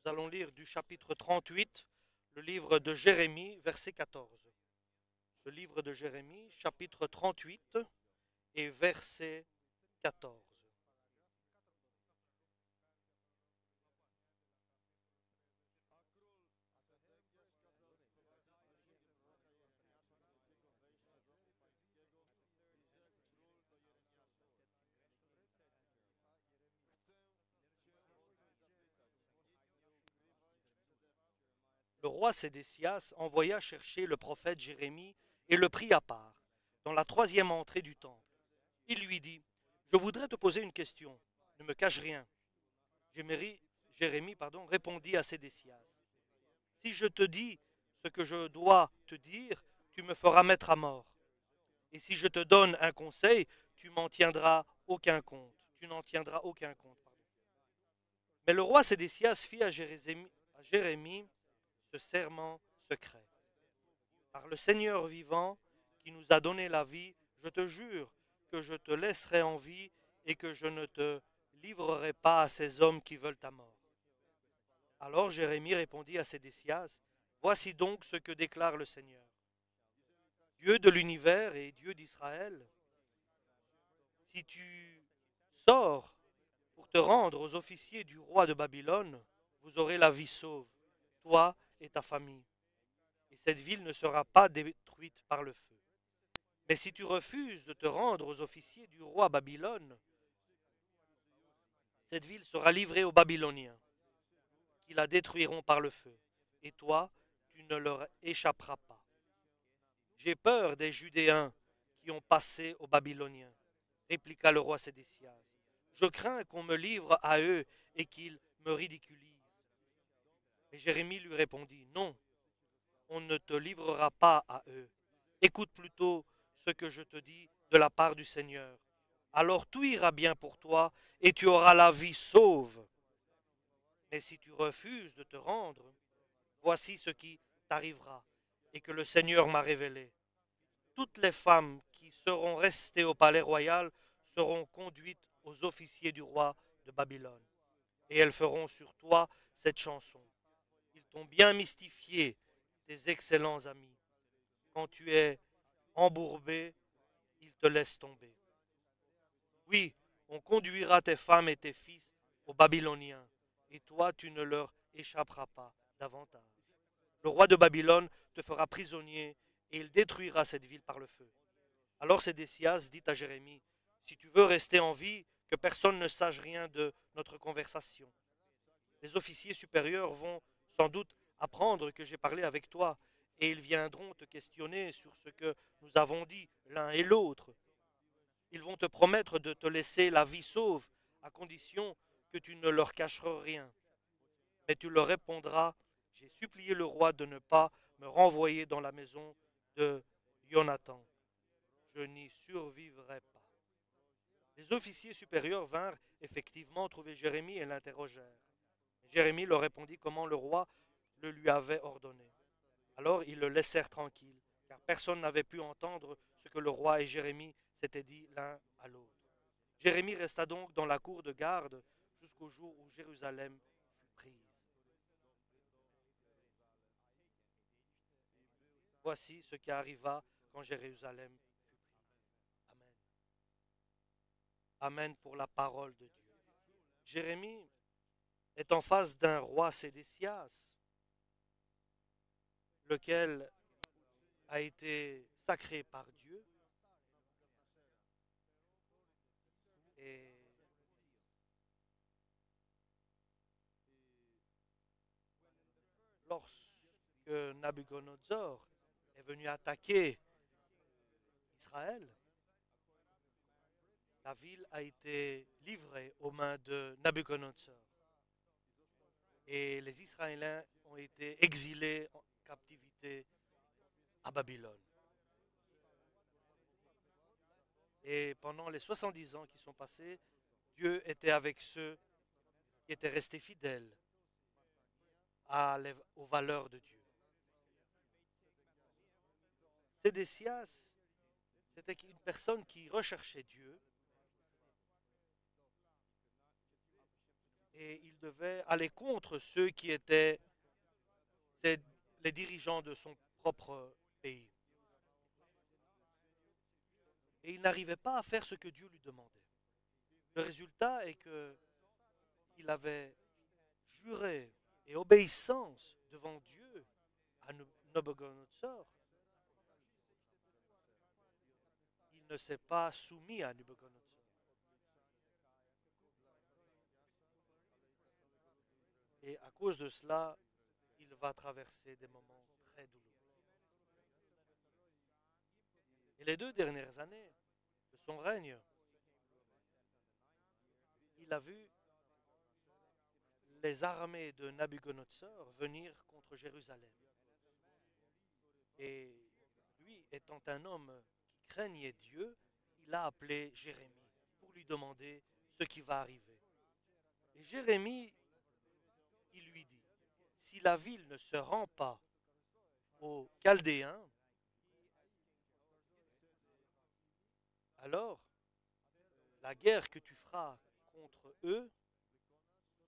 allons lire du chapitre 38, le livre de Jérémie, verset 14. Le livre de Jérémie, chapitre 38 et verset 14. Le roi Sédécias envoya chercher le prophète Jérémie et le prit à part, dans la troisième entrée du temple. Il lui dit, « Je voudrais te poser une question, ne me cache rien. » Jérémie répondit à Sédécias, « Si je te dis ce que je dois te dire, tu me feras mettre à mort. Et si je te donne un conseil, tu m'en tiendras aucun compte. Tu n'en tiendras aucun compte. Mais le roi Sédécias fit à Jérémie ce serment secret. Par le Seigneur vivant, qui nous a donné la vie, je te jure que je te laisserai en vie et que je ne te livrerai pas à ces hommes qui veulent ta mort. Alors Jérémie répondit à Sédécias, voici donc ce que déclare le Seigneur. Dieu de l'univers et Dieu d'Israël, si tu sors pour te rendre aux officiers du roi de Babylone, vous aurez la vie sauve, toi et ta famille. Et cette ville ne sera pas détruite par le feu. Mais si tu refuses de te rendre aux officiers du roi Babylone, cette ville sera livrée aux Babyloniens, qui la détruiront par le feu, et toi, tu ne leur échapperas pas. J'ai peur des Judéens qui ont passé aux Babyloniens, répliqua le roi Sédécias. Je crains qu'on me livre à eux et qu'ils me ridiculisent. Et Jérémie lui répondit, non, on ne te livrera pas à eux. Écoute plutôt ce que je te dis de la part du Seigneur. Alors tout ira bien pour toi et tu auras la vie sauve. Mais si tu refuses de te rendre, voici ce qui t'arrivera et que le Seigneur m'a révélé. Toutes les femmes qui seront restées au palais royal seront conduites aux officiers du roi de Babylone. Et elles feront sur toi cette chanson. Ils t'ont bien mystifié, tes excellents amis. Quand tu es embourbé, ils te laissent tomber. Oui, on conduira tes femmes et tes fils aux Babyloniens, et toi tu ne leur échapperas pas davantage. Le roi de Babylone te fera prisonnier, et il détruira cette ville par le feu. Alors Sédécias dit à Jérémie, si tu veux rester en vie, que personne ne sache rien de notre conversation. Les officiers supérieurs vont sans doute apprendre que j'ai parlé avec toi, et ils viendront te questionner sur ce que nous avons dit l'un et l'autre. Ils vont te promettre de te laisser la vie sauve, à condition que tu ne leur cacheras rien. Mais tu leur répondras, j'ai supplié le roi de ne pas me renvoyer dans la maison de Jonathan. Je n'y survivrai pas. Les officiers supérieurs vinrent effectivement trouver Jérémie et l'interrogèrent. Jérémie leur répondit comment le roi le lui avait ordonné. Alors ils le laissèrent tranquille, car personne n'avait pu entendre ce que le roi et Jérémie s'étaient dit l'un à l'autre. Jérémie resta donc dans la cour de garde jusqu'au jour où Jérusalem fut prise. Voici ce qui arriva quand Jérusalem fut prise. Amen. Amen pour la parole de Dieu. Jérémie est en face d'un roi Sédécias, lequel a été sacré par Dieu. Et lorsque Nabuchodonosor est venu attaquer Israël, la ville a été livrée aux mains de Nabuchodonosor. Et les Israéliens ont été exilés en captivité à Babylone. Et pendant les 70 ans qui sont passés, Dieu était avec ceux qui étaient restés fidèles aux valeurs de Dieu. Sédécias, c'était une personne qui recherchait Dieu Et il devait aller contre ceux qui étaient les dirigeants de son propre pays. Et il n'arrivait pas à faire ce que Dieu lui demandait. Le résultat est que il avait juré et obéissance devant Dieu à Nabuchodonosor. Il ne s'est pas soumis à Nabuchodonosor. Et à cause de cela, il va traverser des moments très douloureux. Et les 2 dernières années de son règne, il a vu les armées de Nabuchodonosor venir contre Jérusalem. Et lui, étant un homme qui craignait Dieu, il a appelé Jérémie pour lui demander ce qui va arriver. Et Jérémie, il lui dit, si la ville ne se rend pas aux Chaldéens, alors la guerre que tu feras contre eux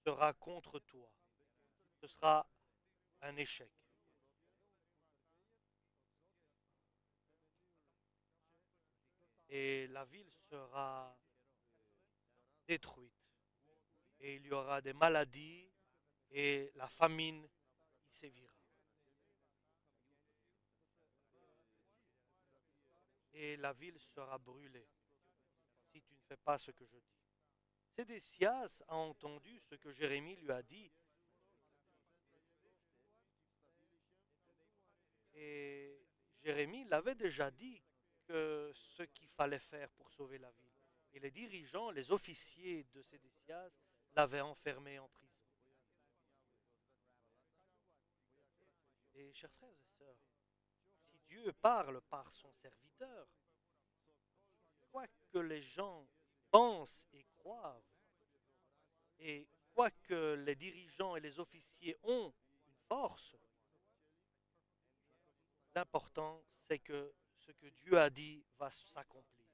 sera contre toi. Ce sera un échec. Et la ville sera détruite. Et il y aura des maladies et la famine y sévira. Et la ville sera brûlée si tu ne fais pas ce que je dis. Sédécias a entendu ce que Jérémie lui a dit. Et Jérémie l'avait déjà dit que ce qu'il fallait faire pour sauver la ville. Et les dirigeants, les officiers de Sédécias l'avaient enfermé en prison. Et chers frères et sœurs, si Dieu parle par son serviteur, quoi que les gens pensent et croient, et quoi que les dirigeants et les officiers ont une force, l'important c'est que ce que Dieu a dit va s'accomplir.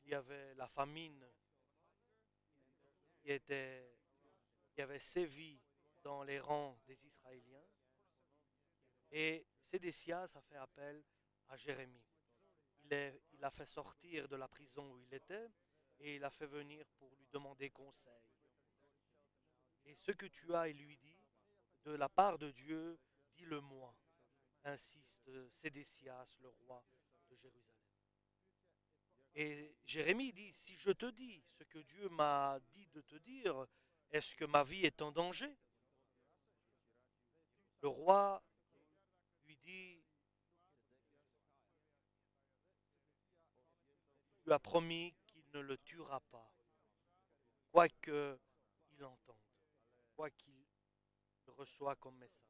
Il y avait la famine qui avait sévi dans les rangs des Israéliens. Et Sédécias a fait appel à Jérémie. Il a fait sortir de la prison où il était et il a fait venir pour lui demander conseil. Et ce que tu as, il lui dit, de la part de Dieu, dis-le-moi, insiste Sédécias, le roi de Jérusalem. Et Jérémie dit, si je te dis ce que Dieu m'a dit de te dire, est-ce que ma vie est en danger? Le roi lui dit, tu as promis qu'il ne le tuera pas, quoi qu'il entende, quoi qu'il reçoit comme message.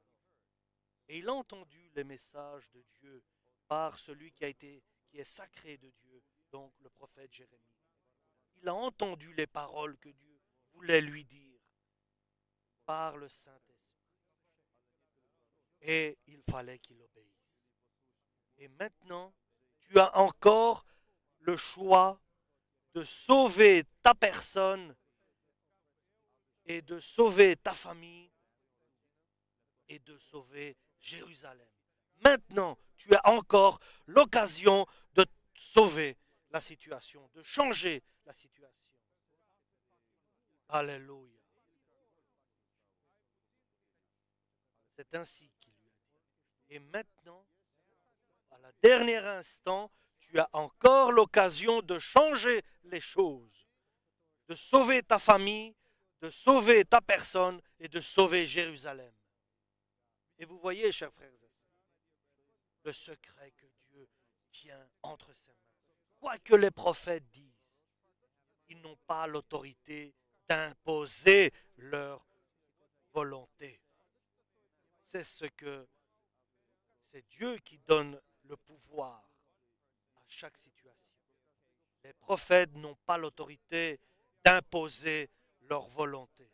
Et il a entendu les messages de Dieu par celui qui est sacré de Dieu, donc le prophète Jérémie. Il a entendu les paroles que Dieu voulait lui dire par le Saint-Esprit. Et il fallait qu'il obéisse. Et maintenant, tu as encore le choix de sauver ta personne et de sauver ta famille et de sauver Jérusalem. Maintenant, tu as encore l'occasion de sauver la situation, de changer la situation. Alléluia. C'est ainsi qu'il lui a dit. Et maintenant, à la dernière instant, tu as encore l'occasion de changer les choses, de sauver ta famille, de sauver ta personne et de sauver Jérusalem. Et vous voyez, chers frères et sœurs, le secret que Dieu tient entre ses mains. Quoi que les prophètes disent, ils n'ont pas l'autorité d'imposer leur volonté. C'est Dieu qui donne le pouvoir à chaque situation. Les prophètes n'ont pas l'autorité d'imposer leur volonté.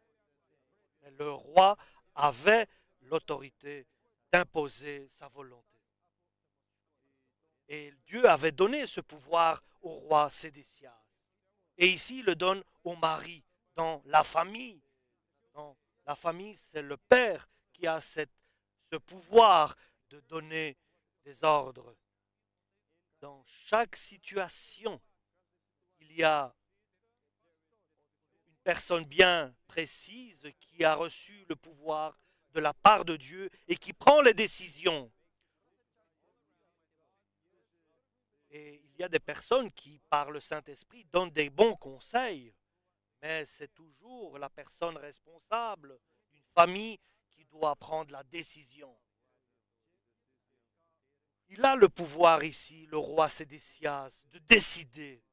Mais le roi avait l'autorité d'imposer sa volonté. Et Dieu avait donné ce pouvoir au roi Sédécias. Et ici, il le donne au mari, dans la famille. Dans la famille, c'est le père qui a ce pouvoir de donner des ordres. Dans chaque situation, il y a une personne bien précise qui a reçu le pouvoir de la part de Dieu et qui prend les décisions. Et il y a des personnes qui, par le Saint-Esprit, donnent des bons conseils, mais c'est toujours la personne responsable d'une famille qui doit prendre la décision. Il a le pouvoir ici, le roi Sédécias, de décider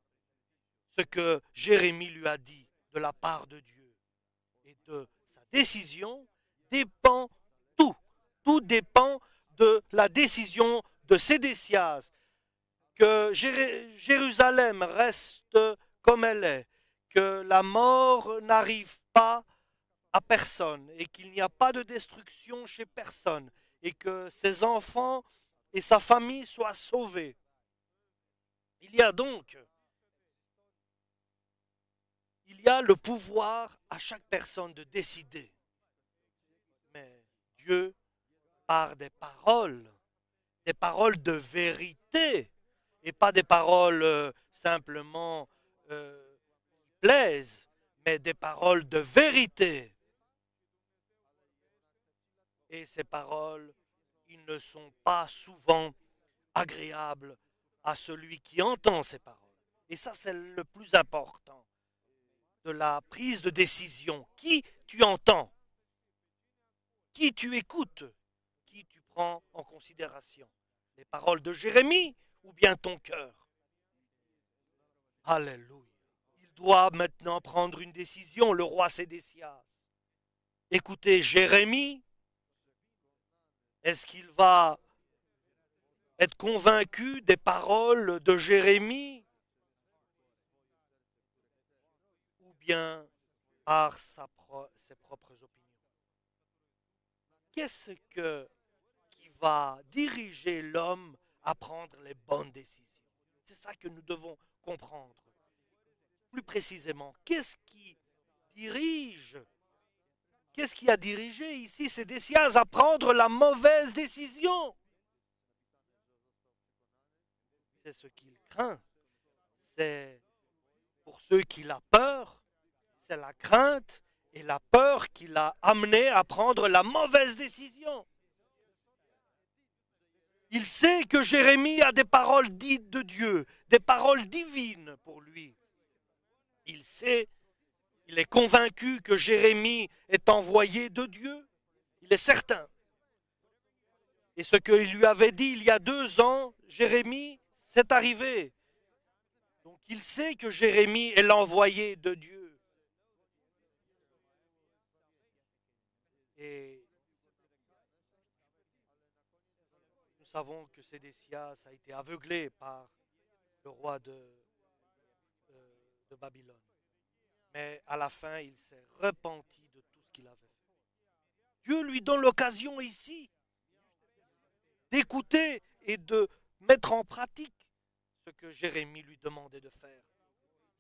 ce que Jérémie lui a dit de la part de Dieu. Et de sa décision dépend tout. Tout dépend de la décision de Sédécias. Que Jérusalem reste comme elle est, que la mort n'arrive pas à personne et qu'il n'y a pas de destruction chez personne et que ses enfants et sa famille soient sauvés. Il y a le pouvoir à chaque personne de décider. Mais Dieu, par des paroles de vérité, et pas des paroles simplement qui plaisent, mais des paroles de vérité. Et ces paroles, ils ne sont pas souvent agréables à celui qui entend ces paroles. Et ça, c'est le plus important de la prise de décision. Qui tu entends? Qui tu écoutes? Qui tu prends en considération? Les paroles de Jérémie ou bien ton cœur? Alléluia. Il doit maintenant prendre une décision, le roi Sédécias. Écoutez, Jérémie, est-ce qu'il va être convaincu des paroles de Jérémie ou bien par ses propres opinions? Qu'est-ce qui va diriger l'homme à prendre les bonnes décisions? C'est ça que nous devons comprendre. Plus précisément, qu'est-ce qui a dirigé ici Sédécias à prendre la mauvaise décision? C'est ce qu'il craint. C'est pour ceux qui l'ont peur, c'est la crainte et la peur qui l'a amené à prendre la mauvaise décision. Il sait que Jérémie a des paroles dites de Dieu, des paroles divines pour lui. Il sait, il est convaincu que Jérémie est envoyé de Dieu. Il est certain. Et ce qu'il lui avait dit il y a 2 ans, Jérémie, c'est arrivé. Donc il sait que Jérémie est l'envoyé de Dieu. Et nous savons que Sédécias a été aveuglé par le roi de Babylone. Mais à la fin, il s'est repenti de tout ce qu'il avait fait. Dieu lui donne l'occasion ici d'écouter et de mettre en pratique ce que Jérémie lui demandait de faire.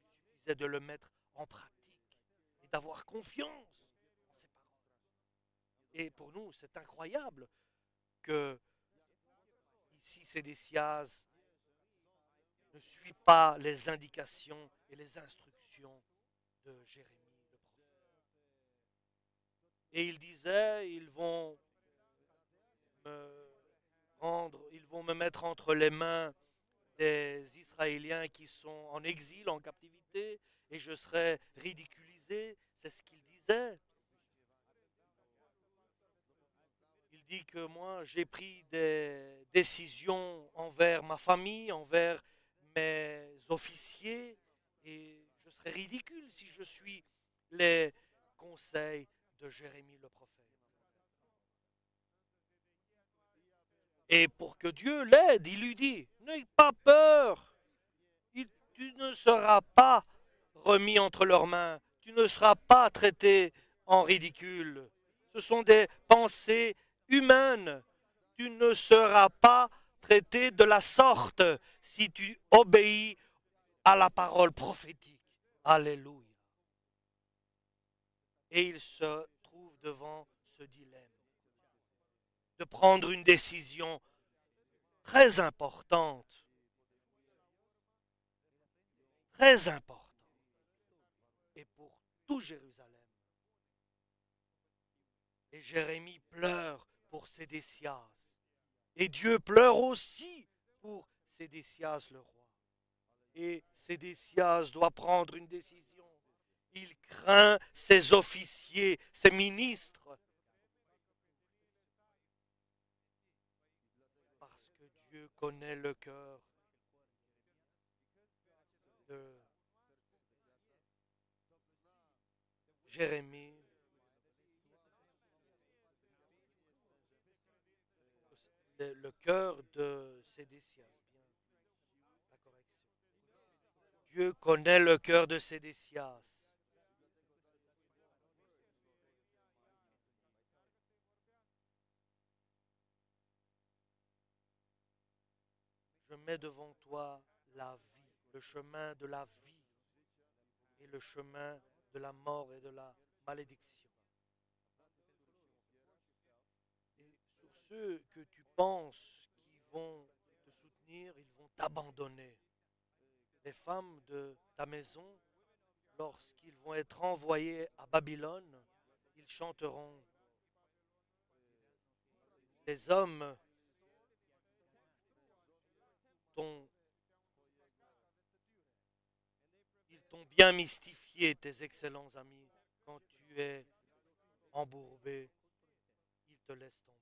Il suffisait de le mettre en pratique et d'avoir confiance en ses paroles. Et pour nous, c'est incroyable que ici Sédécias ne suit pas les indications et les instructions de Jérémie le prophète. Et il disait, ils vont me mettre entre les mains des Israéliens qui sont en exil, en captivité, et je serai ridiculisé. C'est ce qu'il disait. Il dit que moi, j'ai pris des décisions envers ma famille, envers mes officiers, et je serais ridicule si je suis les conseils de Jérémie le prophète. Et pour que Dieu l'aide, il lui dit, n'aie pas peur, tu ne seras pas remis entre leurs mains, tu ne seras pas traité en ridicule. Ce sont des pensées humaines, tu ne seras pas traité de la sorte si tu obéis à la parole prophétique. Alléluia. Et il se trouve devant ce dilemme de prendre une décision très importante, très importante, et pour tout Jérusalem. Et Jérémie pleure pour Sédécias. Et Dieu pleure aussi pour Sédécias le roi. Et Sédécias doit prendre une décision. Il craint ses officiers, ses ministres. Parce que Dieu connaît le cœur de Jérémie. Le cœur de Sédécias. Bien, la correction. Dieu connaît le cœur de Sédécias. Je mets devant toi la vie, le chemin de la vie et le chemin de la mort et de la malédiction. Et sur ceux que tu penses qui vont te soutenir, ils vont t'abandonner. Les femmes de ta maison, lorsqu'ils vont être envoyés à Babylone, ils chanteront. Les hommes ils t'ont bien mystifié, tes excellents amis. Quand tu es embourbé, ils te laissent tomber.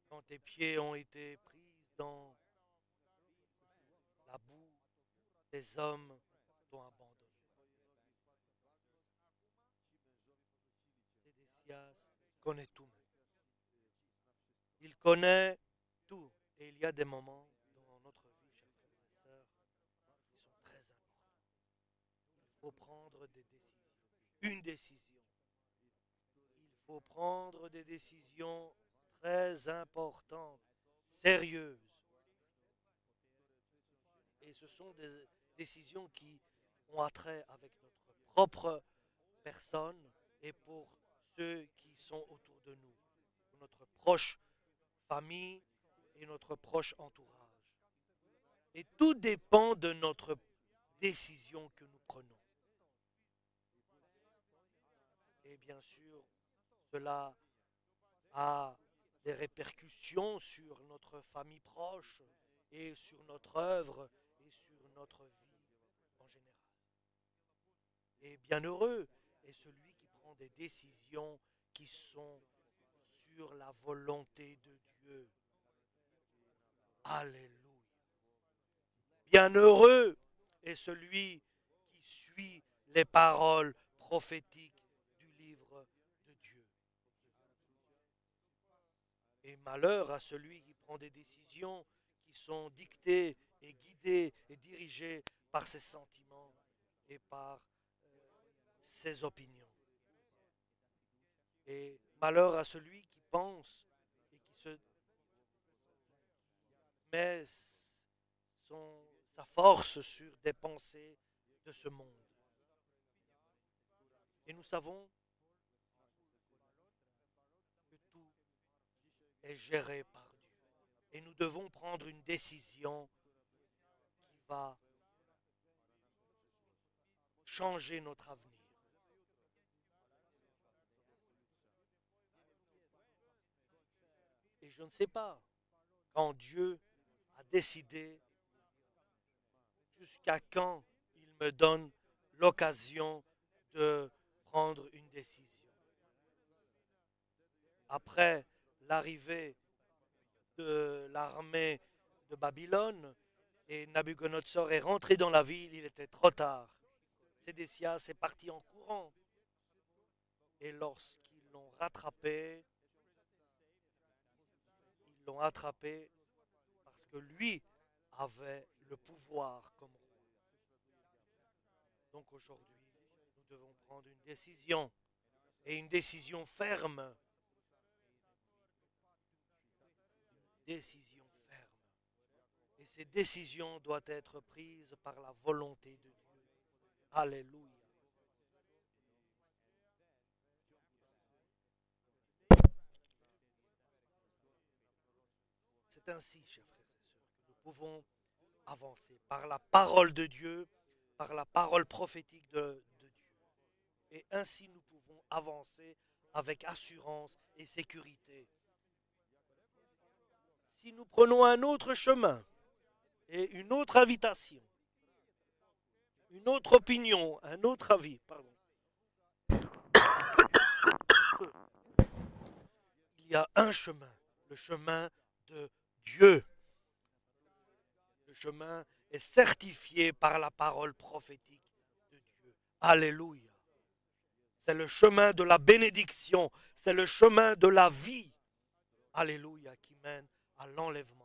Quand tes pieds ont été pris dans la boue, les hommes t'ont abandonné. Sédécias connaît tout. Il connaît tout. Et il y a des moments dans notre vie, chers frères et sœurs, qui sont très importants. Il faut prendre des décisions. Une décision. Il faut prendre des décisions très importantes, sérieuses. Et ce sont des décisions qui ont attrait avec notre propre personne et pour ceux qui sont autour de nous, pour notre proche famille et notre proche entourage. Et tout dépend de notre décision que nous prenons. Et bien sûr, cela a des répercussions sur notre famille proche et sur notre œuvre et sur notre vie en général. Et bienheureux est celui qui prend des décisions qui sont sur la volonté de Dieu. Alléluia. Bienheureux est celui qui suit les paroles prophétiques du livre de Dieu. Et malheur à celui qui prend des décisions qui sont dictées et guidées et dirigées par ses sentiments et par ses opinions. Et malheur à celui qui pense et qui se met sa force sur des pensées de ce monde. Et nous savons que tout est géré par Dieu. Et nous devons prendre une décision qui va changer notre avenir. Et je ne sais pas quand Dieu a décidé, jusqu'à quand il me donne l'occasion de prendre une décision. Après l'arrivée de l'armée de Babylone et Nabuchodonosor est rentré dans la ville, il était trop tard. Sédécias est parti en courant. Et lorsqu'ils l'ont rattrapé, ils l'ont attrapé parce que lui avait le pouvoir comme roi. Donc aujourd'hui, nous devons prendre une décision et une décision ferme. décisions fermes. Et ces décisions doivent être prises par la volonté de Dieu. Alléluia. C'est ainsi, chers frères et sœurs, que nous pouvons avancer par la parole de Dieu, par la parole prophétique de Dieu. Et ainsi nous pouvons avancer avec assurance et sécurité. Si nous prenons un autre chemin et une autre invitation, une autre opinion, un autre avis, pardon, il y a un chemin, le chemin de Dieu. Le chemin est certifié par la parole prophétique de Dieu. Alléluia. C'est le chemin de la bénédiction, c'est le chemin de la vie. Alléluia, qui mène à l'enlèvement